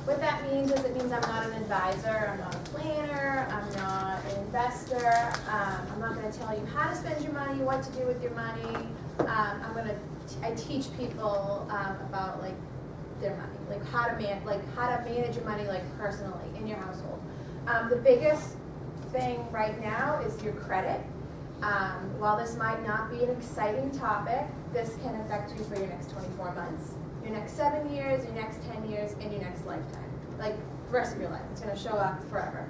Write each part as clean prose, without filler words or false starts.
What that means is it means I'm not an advisor, I'm not a planner, I'm not an investor, I'm not going to tell you how to spend your money, what to do with your money. I teach people about like their money, like how to manage your money like personally in your household. The biggest thing right now is your credit. While this might not be an exciting topic, this can affect you for your next 24 months, your next 7 years, your next 10 years, and your next lifetime. Like the rest of your life. It's going to show up forever.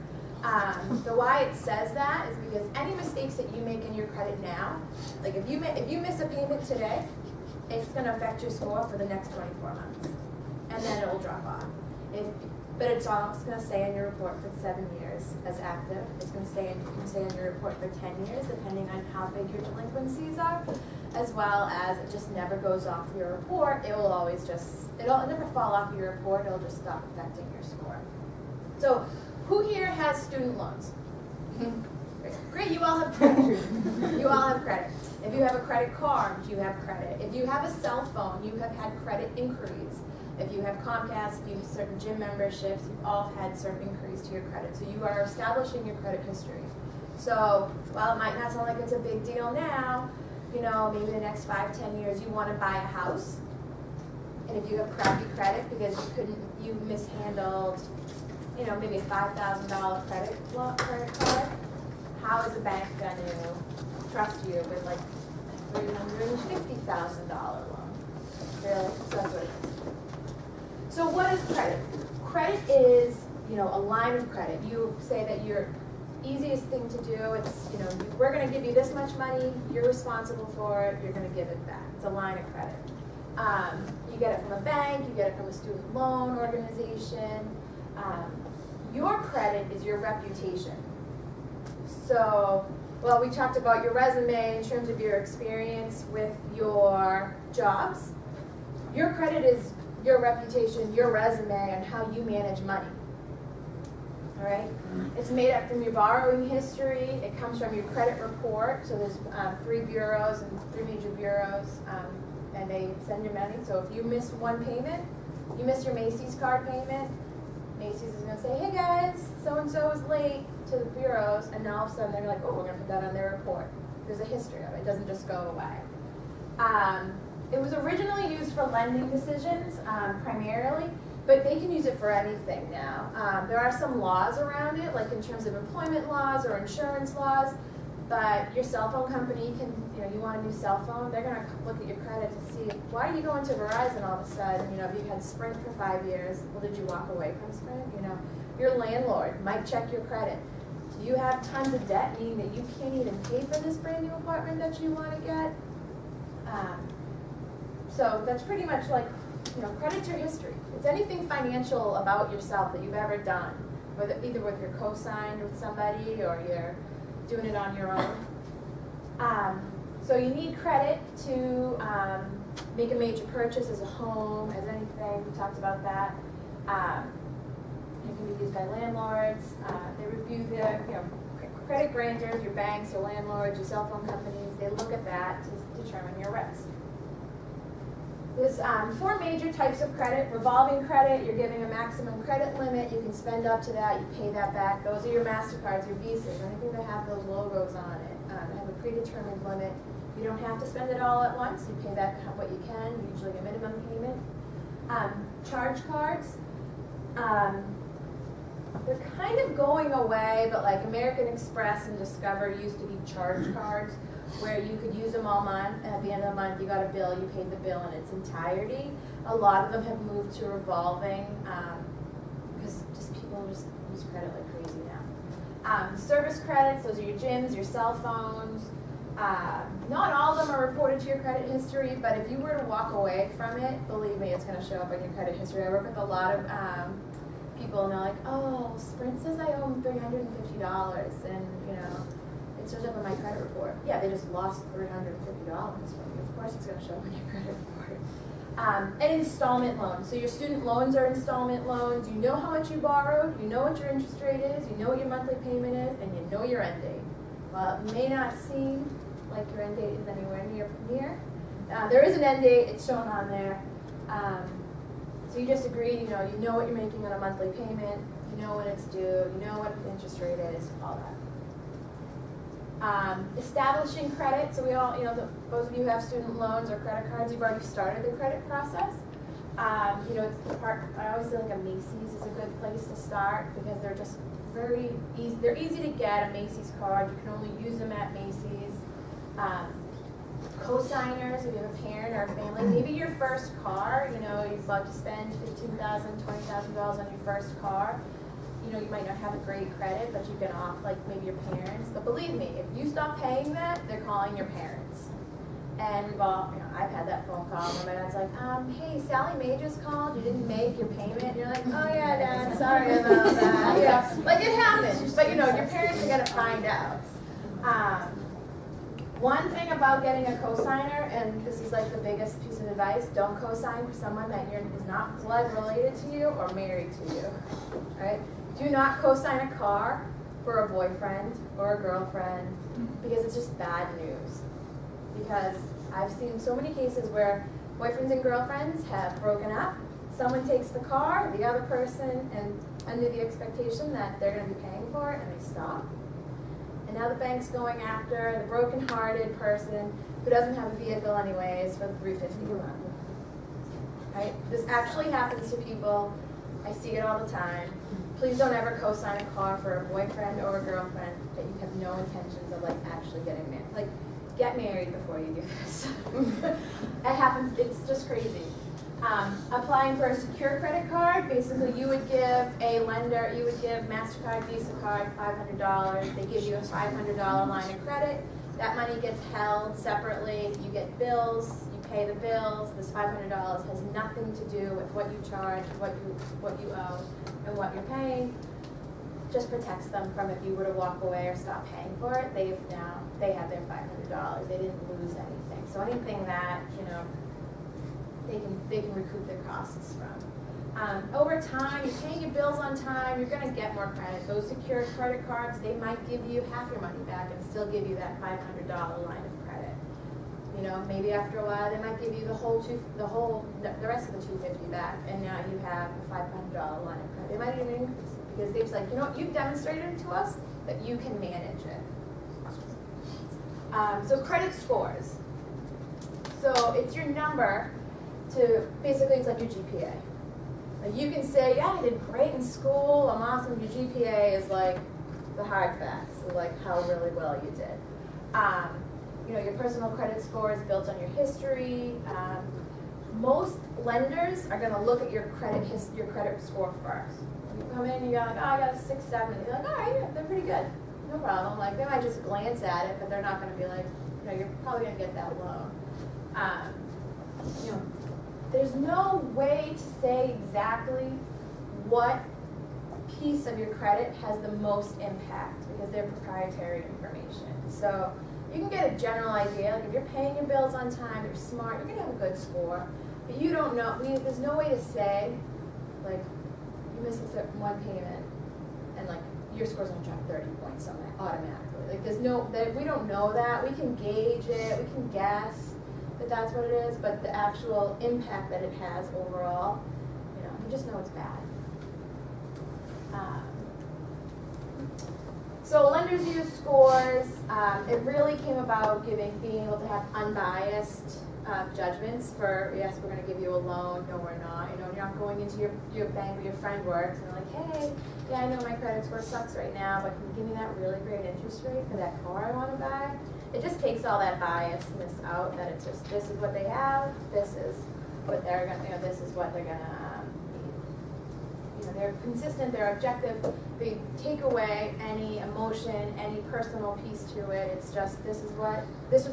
The why it says that is because any mistakes that you make in your credit now, like if you miss a payment today, it's going to affect your score for the next 24 months. And then it will drop off. But it's going to stay in your report for 7 years as active. It's going to stay in your report for 10 years, depending on how big your delinquencies are, as well as it just never goes off your report. It'll never fall off your report. It'll just stop affecting your score. So, who here has student loans? Great, you all have credit. You all have credit. If you have a credit card, you have credit. If you have a cell phone, you have had credit inquiries. If you have Comcast, if you have certain gym memberships, you've all had certain inquiries to your credit. So you are establishing your credit history. So while it might not sound like it's a big deal now, maybe the next 5-10 years you want to buy a house. And if you have crappy credit because you mishandled, maybe a $5,000 credit card, how is the bank going to trust you with like a $350,000 loan? Really? So that's what it is. So what is credit? Credit is, a line of credit. You say that your easiest thing to do, it's, we're going to give you this much money, you're responsible for it, you're going to give it back. It's a line of credit. You get it from a bank, you get it from a student loan organization. Your credit is your reputation. So, we talked about your resume in terms of your experience with your jobs. Your credit is your reputation, your resume, and how you manage money. All right? It's made up from your borrowing history. It comes from your credit report. So there's 3 bureaus and 3 major bureaus, and they send your money. So if you miss one payment, you miss your Macy's card payment, Macy's is going to say, hey guys, so-and-so is late to the bureaus, and now all of a sudden they're like, oh, we're going to put that on their report. There's a history of it. It doesn't just go away. It was originally used for lending decisions, primarily, but they can use it for anything now. There are some laws around it, like in terms of employment laws or insurance laws, but your cell phone company can, you want a new cell phone, they're going to look at your credit to see, why are you going to Verizon all of a sudden? If you had Sprint for 5 years, well, did you walk away from Sprint? Your landlord might check your credit. Do you have tons of debt, meaning that you can't even pay for this brand new apartment that you want to get? So that's pretty much like, credit's your history. It's anything financial about yourself that you've ever done, either with your co-signed with somebody or you're doing it on your own. So you need credit to make a major purchase as a home, as anything. We talked about that. It can be used by landlords. They review the credit grantors, your banks, your landlords, your cell phone companies. They look at that to determine your risk. There's 4 major types of credit. Revolving credit, you're giving a maximum credit limit. You can spend up to that. You pay that back. Those are your MasterCards, your Visas, anything that have those logos on it. They have a predetermined limit. You don't have to spend it all at once. You pay back what you can, usually a minimum payment. Charge cards, they're kind of going away, but like American Express and Discover used to be charge cards, where you could use them all month, and at the end of the month you got a bill, you paid the bill in its entirety. A lot of them have moved to revolving because people just use credit like crazy now. Service credits, those are your gyms, your cell phones. Not all of them are reported to your credit history, but if you were to walk away from it, believe me, it's going to show up in your credit history. I work with a lot of people, and they're like, oh, Sprint says I owe them $350, and it shows up in my credit report. Yeah, they just lost $350 from you. Of course it's going to show up in your credit report. And installment loans. So your student loans are installment loans. You know how much you borrowed, you know what your interest rate is, you know what your monthly payment is, and you know your end date. Well, it may not seem like your end date is anywhere near. There is an end date, it's shown on there. So you just agreed, you know what you're making on a monthly payment, you know when it's due, you know what the interest rate is, all that. Establishing credit, so we all, those of you who have student loans or credit cards, you've already started the credit process. I always feel like a Macy's is a good place to start because they're just very easy. They're easy to get, a Macy's card. You can only use them at Macy's. Co-signers, if you have a parent or a family, maybe your first car, you're about to spend $15,000, $20,000 on your first car. You might not have a great credit, but you can opt, like maybe your parents. But believe me, if you stop paying that, they're calling your parents. And we've all, I've had that phone call where my dad's like, hey, Sally Mae just called, you didn't make your payment. And you're like, oh yeah, Dad, sorry about that. Like it happens, but your parents are gonna find out. One thing about getting a cosigner, and this is like the biggest piece of advice, don't cosign for someone that is not blood related to you or married to you, right? Do not cosign a car for a boyfriend or a girlfriend because it's just bad news. Because I've seen so many cases where boyfriends and girlfriends have broken up, someone takes the car, the other person, and under the expectation that they're going to be paying for it, and they stop. And now the bank's going after the broken-hearted person who doesn't have a vehicle anyways for the $350 a month. Right? This actually happens to people. I see it all the time. Please don't ever co-sign a car for a boyfriend or a girlfriend that you have no intentions of actually getting married. Like, get married before you do this. It happens. It's just crazy. Applying for a secure credit card, basically you would give a lender, you would give MasterCard, Visa card, $500. They give you a $500 line of credit. That money gets held separately. You get bills, you pay the bills. This $500 has nothing to do with what you charge, what you owe, and what you're paying. Just protects them from if you were to walk away or stop paying for it. They have their $500. They didn't lose anything. So anything that they can recoup their costs from. Over time, you're paying your bills on time, you're going to get more credit. Those secured credit cards, they might give you half your money back and still give you that $500 line of credit. Maybe after a while, they might give you the rest of the $250 back, and now you have a $500 line of credit. They might even increase it because they've said, you've demonstrated to us that you can manage it. So credit scores. So it's your number basically it's like your GPA. Like you can say, yeah, I did great in school, I'm awesome. Your GPA is like the hard facts, so like how really well you did. Your personal credit score is built on your history. Most lenders are going to look at your credit score first. You come in, you got I got a 6, 7. You're like, all right, yeah, they're pretty good, no problem. Like they might just glance at it, but they're not going to be like, you're probably going to get that loan. There's no way to say exactly what piece of your credit has the most impact because they're proprietary information. So you can get a general idea. Like if you're paying your bills on time, you're smart, you're going to have a good score. But you don't know. There's no way to say, like, you miss one payment and like your score's going to drop 30 points on that automatically. Like we don't know that. We can gauge it. We can guess that that's what it is, but the actual impact that it has overall, you just know it's bad. So lenders use scores. It really came about being able to have unbiased judgments for, yes, we're going to give you a loan, no, we're not. You're not going into your bank where your friend works and like, hey, yeah, I know my credit score sucks right now, but can you give me that really great interest rate for that car I want to buy? It just takes all that biasness out, that it's just, this is what they have, this is what they're going to, this is what they're going to need. They're consistent, they're objective, they take away any emotion, any personal piece to it. It's just, this was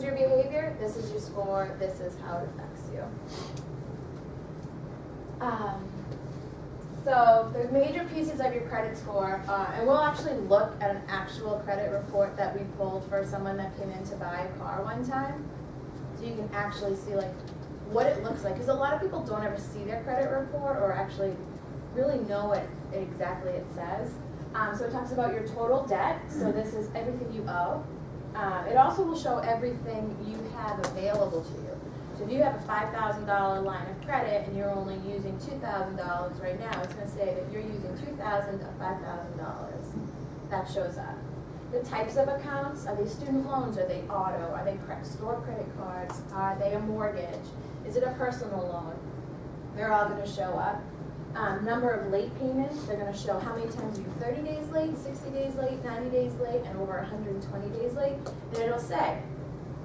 your behavior, this is your score, this is how it affects you. So the major pieces of your credit score, and we'll actually look at an actual credit report that we pulled for someone that came in to buy a car one time. So you can actually see like what it looks like. Because a lot of people don't ever see their credit report or actually really know what exactly it says. So it talks about your total debt. So this is everything you owe. It also will show everything you have available to you. So if you have a $5,000 line of credit and you're only using $2,000 right now, it's going to say that you're using $2,000 of $5,000. That shows up. The types of accounts, are they student loans, are they auto, are they store credit cards, are they a mortgage, is it a personal loan? They're all going to show up. Number of late payments, they're going to show how many times you're 30 days late, 60 days late, 90 days late, and over 120 days late. And it'll say,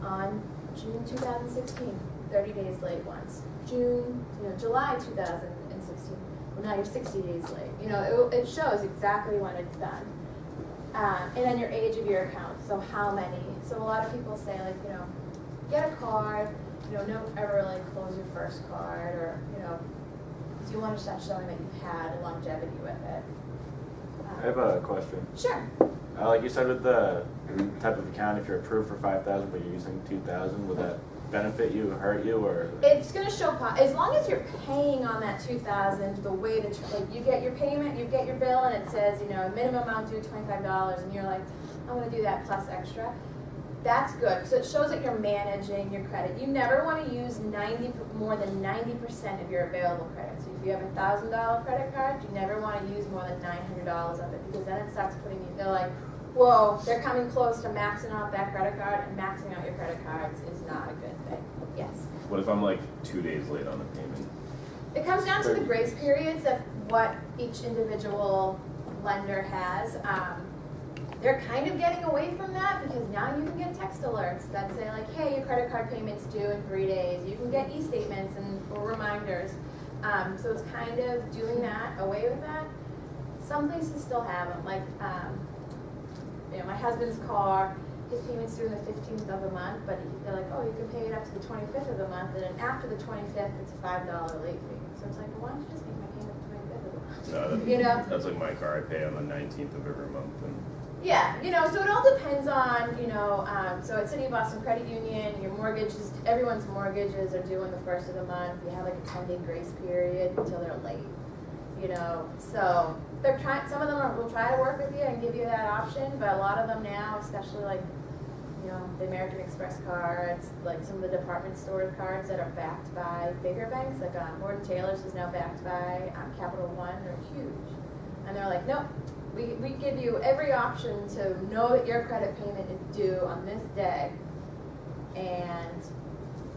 on June 2016, 30 days late once. July 2016, well now you're 60 days late. It shows exactly when it's done. And then your age of your account, so how many. So a lot of people say get a card, don't ever close your first card, or so you want to start showing that you've had longevity with it. I have a question. Sure. Like you said with the type of account, if you're approved for 5,000 but you're using 2,000, would that benefit you, hurt you, or? It's going to show, as long as you're paying on that 2,000 the way that you get your payment, you get your bill, and it says minimum amount due $25, and you're like, I'm going to do that plus extra. That's good, so it shows that you're managing your credit. You never want to use more than 90% of your available credit. So if you have a $1,000 credit card, you never want to use more than $900 of it, because then it starts putting you, they're like, whoa, they're coming close to maxing out that credit card, and maxing out your credit cards is not a good thing. Yes? What if I'm 2 days late on the payment? It comes down to the grace periods of what each individual lender has. They're kind of getting away from that, because now you can get text alerts that say hey, your credit card payment's due in 3 days. You can get e-statements or reminders. So it's kind of doing that, away with that. Some places still have them, my husband's car, his payment's due on the 15th of the month, but they're like, oh, you can pay it up to the 25th of the month, and then after the 25th, it's a $5 late fee. So it's well, why don't you just make my payment the 25th of the month? That's like my car. I pay on the 19th of every month. Yeah, so it all depends on, so at City of Boston Credit Union, your mortgages, everyone's mortgages are due on the 1st of the month. You have a 10-day grace period until they're late, so they're trying, some of them will try to work with you and give you that option, but a lot of them now, especially the American Express cards, some of the department store cards that are backed by bigger banks, Gordon Taylor's is now backed by Capital One, they're huge. And they're like, nope, we give you every option to know that your credit payment is due on this day, and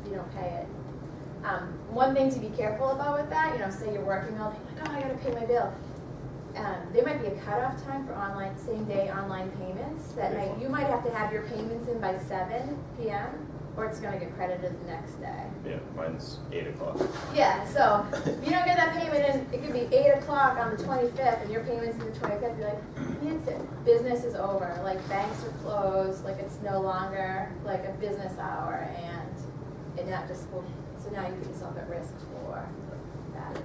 you don't pay it. One thing to be careful about with that, say you're working all day, I gotta pay my bill. There might be a cutoff time for same-day online payments. That night, you might have to have your payments in by 7 p.m. or it's going to get credited the next day. Yeah, mine's 8 o'clock. Yeah, so if you don't get that payment in, it could be 8 o'clock on the 25th, and your payment's in the 25th. You're like, that's it. Business is over. Banks are closed. It's no longer a business hour, and not just so now you put yourself at risk for that.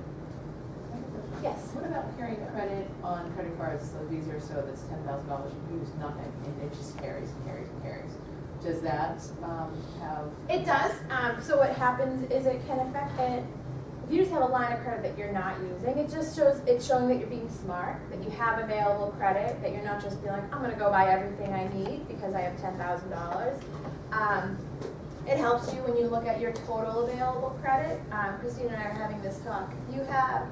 Yes. What about carrying credit on credit cards, Visa or so, that's $10,000, you use nothing, and it just carries and carries and carries? Does that have? It does. So what happens is it can affect it. If you just have a line of credit that you're not using, it's showing that you're being smart, that you have available credit, that you're not just being I'm going to go buy everything I need because I have $10,000. It helps you when you look at your total available credit. Christine and I are having this talk. You have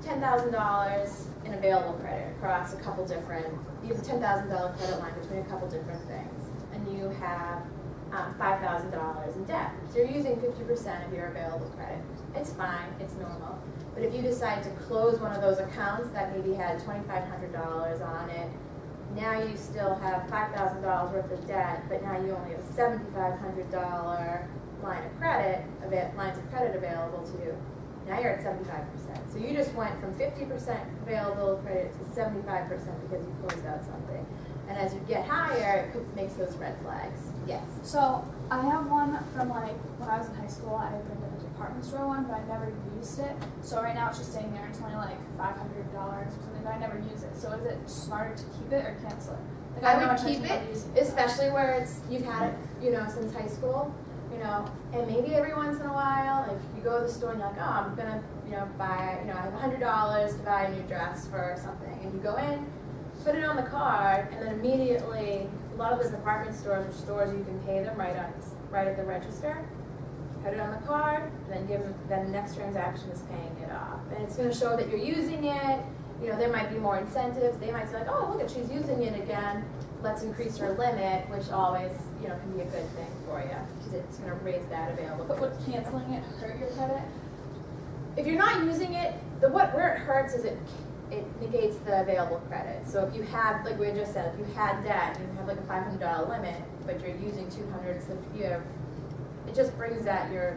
$10,000 in available credit across a couple different, you have a $10,000 credit line between a couple different things, and you have $5,000 in debt. So you're using 50% of your available credit. It's fine, it's normal. But if you decide to close one of those accounts that maybe had $2,500 on it, now you still have $5,000 worth of debt, but now you only have a $7,500 lines of credit available to you. Now you're at 75%. So you just went from 50% available credit to 75% because you closed out something. And as you get higher, it makes those red flags. Yes. So I have one from when I was in high school. I opened a department store one, but I never used it. So right now it's just sitting there. It's only $500 or something, but I never use it. So is it smarter to keep it or cancel it? I would keep it, especially where you've had it, since high school. And maybe every once in a while, you go to the store and you're like, oh, I'm gonna, buy, I have $100 to buy a new dress for something, and you go in, put it on the card, and then immediately, a lot of the department stores or stores you can pay them right at the register. cut it on the card, then then the next transaction is paying it off. And it's gonna show that you're using it. You know, there might be more incentives. They might say like, oh, look at, she's using it again. Let's increase her limit, which always, you know, can be a good thing for you, because it's gonna raise that available. But would canceling it hurt your credit? If you're not using it, where it hurts is it negates the available credit. So if you have, like we just said, if you had debt, you have like a $500 limit, but you're using 200, so it just brings that your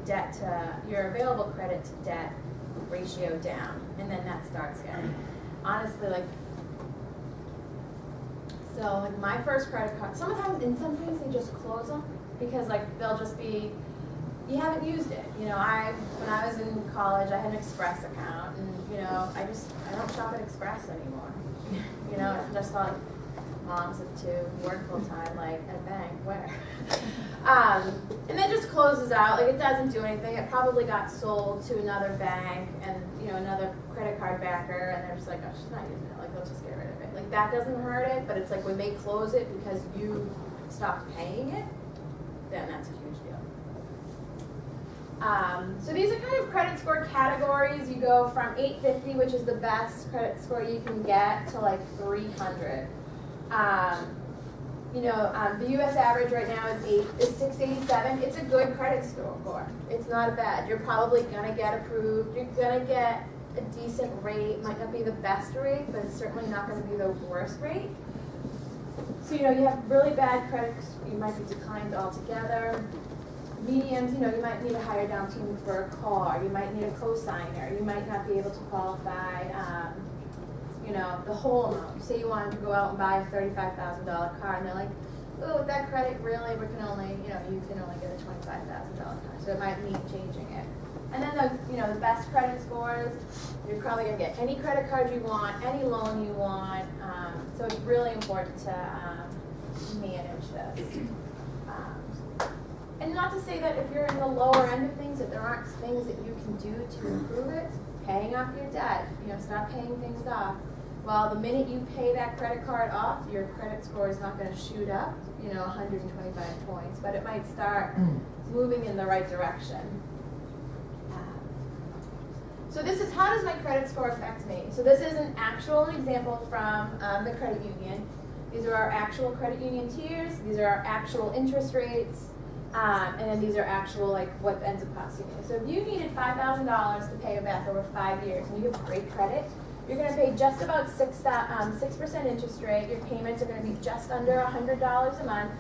debt to your available credit to debt ratio down, and then that starts getting, honestly, like, so like my first credit card, sometimes they just close them because like they'll just be, you haven't used it. You know, when I was in college, I had an Express account, and you know, I don't shop at Express anymore. You know, it's just like moms of two work full time, like at a bank, where? And then just closes out, like it doesn't do anything. It probably got sold to another bank and, you know, another credit card backer, and they're just like, oh, she's not using it, like let's just get rid of it. Like that doesn't hurt it, but it's like when they close it because you stopped paying it, then that's a huge deal. So these are kind of credit score categories. You go from 850, which is the best credit score you can get, to like 300. You know, the U.S. average right now is 687. It's a good credit score. It's not bad. You're probably gonna get approved. You're gonna get a decent rate. Might not be the best rate, but it's certainly not gonna be the worst rate. So, you know, you have really bad credit, you might be declined altogether. Mediums, you know, you might need a higher down payment for a car. You might need a cosigner. You might not be able to qualify, you know, the whole amount. Say you wanted to go out and buy a $35,000 car, and they're like, oh, with that credit, really, we can only, you know, you can only get a $25,000 car. So it might mean changing it. And then the best credit scores, you're probably gonna get any credit card you want, any loan you want. So it's really important to manage this. And not to say that if you're in the lower end of things, that there aren't things that you can do to improve it. Paying off your debt, you know, stop paying things off. Well, the minute you pay that credit card off, your credit score is not going to shoot up, you know, 125 points, but it might start moving in the right direction. So this is, how does my credit score affect me? So this is an actual example from the credit union. These are our actual credit union tiers. These are our actual interest rates. And then these are actual, like, what ends up costing you. So if you needed $5,000 to pay it back over 5 years, and you have great credit, you're going to pay just about 6% interest rate. Your payments are going to be just under $100 a month.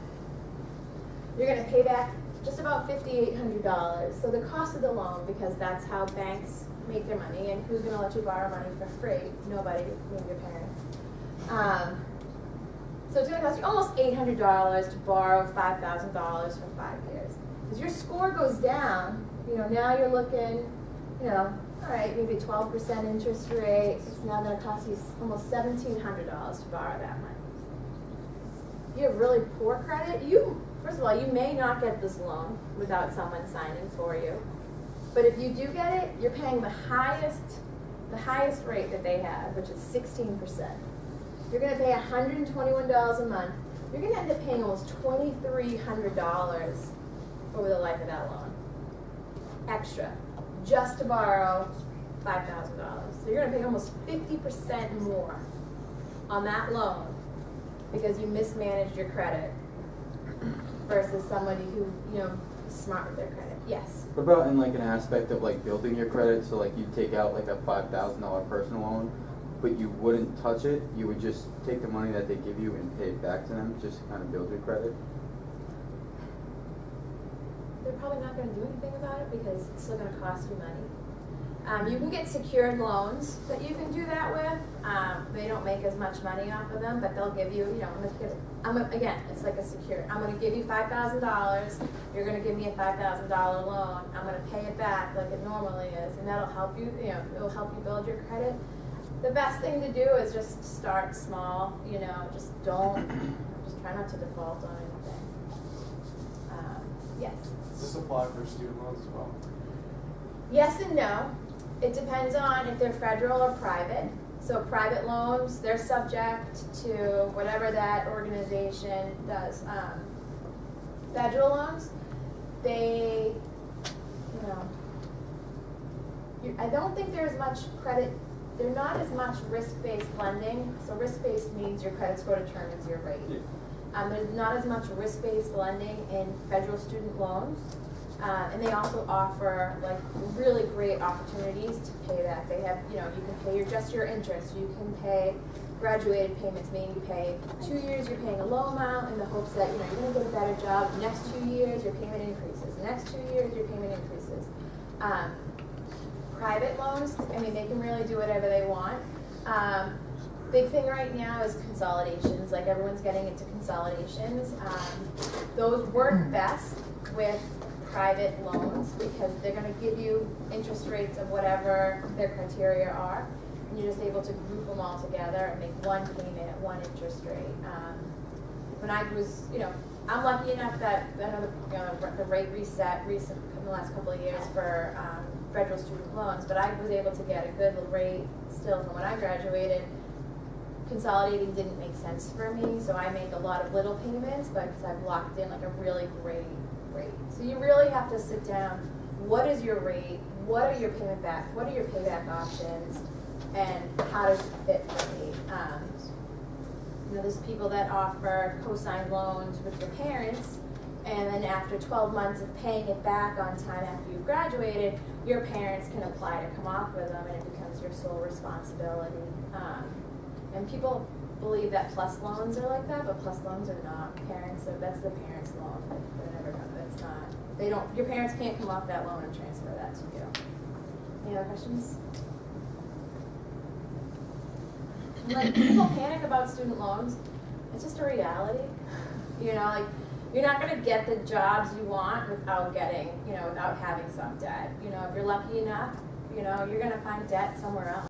You're going to pay back just about $5,800. So the cost of the loan, because that's how banks make their money, and who's going to let you borrow money for free? Nobody, maybe your parents. So it's going to cost you almost $800 to borrow $5,000 for 5 years. As your score goes down, you know, now you're looking, you know, all right, maybe 12% interest rate. It's now going to cost you almost $1,700 to borrow that money. You have really poor credit. First of all, you may not get this loan without someone signing for you. But if you do get it, you're paying the highest rate that they have, which is 16%. You're going to pay $121 a month. You're going to end up paying almost $2,300 over the life of that loan. Extra, just to borrow $5,000. So you're going to pay almost 50% more on that loan because you mismanaged your credit versus somebody who, you know, is smart with their credit. Yes? What about in like an aspect of like building your credit? So like you take out like a $5,000 personal loan, but you wouldn't touch it. You would just take the money that they give you and pay it back to them, just to kind of build your credit. They're probably not going to do anything about it because it's still going to cost you money. You can get secured loans that you can do that with. They don't make as much money off of them, but they'll give you, you know, again, it's like a secured. I'm going to give you $5,000. You're going to give me a $5,000 loan. I'm going to pay it back like it normally is, and that'll help you. You know, it'll help you build your credit. The best thing to do is just start small. You know, just try not to default on anything. Yes. Does this apply for student loans as well? Yes and no. It depends on if they're federal or private. So private loans, they're subject to whatever that organization does. Federal loans, they you know, I don't think there's much credit, there's not as much risk-based lending. So risk-based means your credit score determines your rate. There's not as much risk-based lending in federal student loans. And they also offer like really great opportunities to pay back. They have, you know, you can pay just your interest. You can pay graduated payments, meaning you pay 2 years, you're paying a low amount in the hopes that, you know, you're gonna get a better job. The next 2 years, your payment increases. The next 2 years, your payment increases. Private loans, I mean, they can really do whatever they want. Big thing right now is consolidations. Like everyone's getting into consolidations. Those work best with private loans because they're going to give you interest rates of whatever their criteria are, and you're just able to group them all together and make one payment at one interest rate. When I was, you know, I'm lucky enough that I know the rate reset recent in the last couple of years for federal student loans, but I was able to get a good rate still from when I graduated. Consolidating didn't make sense for me, so I make a lot of little payments, but because I've locked in like a really great rate. So you really have to sit down, what is your rate, what are your payment back, what are your payback options, and how does it fit for me? You know, there's people that offer co-signed loans with your parents, and then after 12 months of paying it back on time after you've graduated, your parents can apply to come off with them, and it becomes your sole responsibility. And people believe that plus loans are like that, but plus loans are not. Parents, so that's the parents' loan. They're never gonna, that's not, they don't, your parents can't come off that loan and transfer that to you. Any other questions? Like, people panic about student loans. It's just a reality. You know, like, you're not gonna get the jobs you want without getting, you know, without having some debt. You know, if you're lucky enough, you know, you're gonna find debt somewhere else.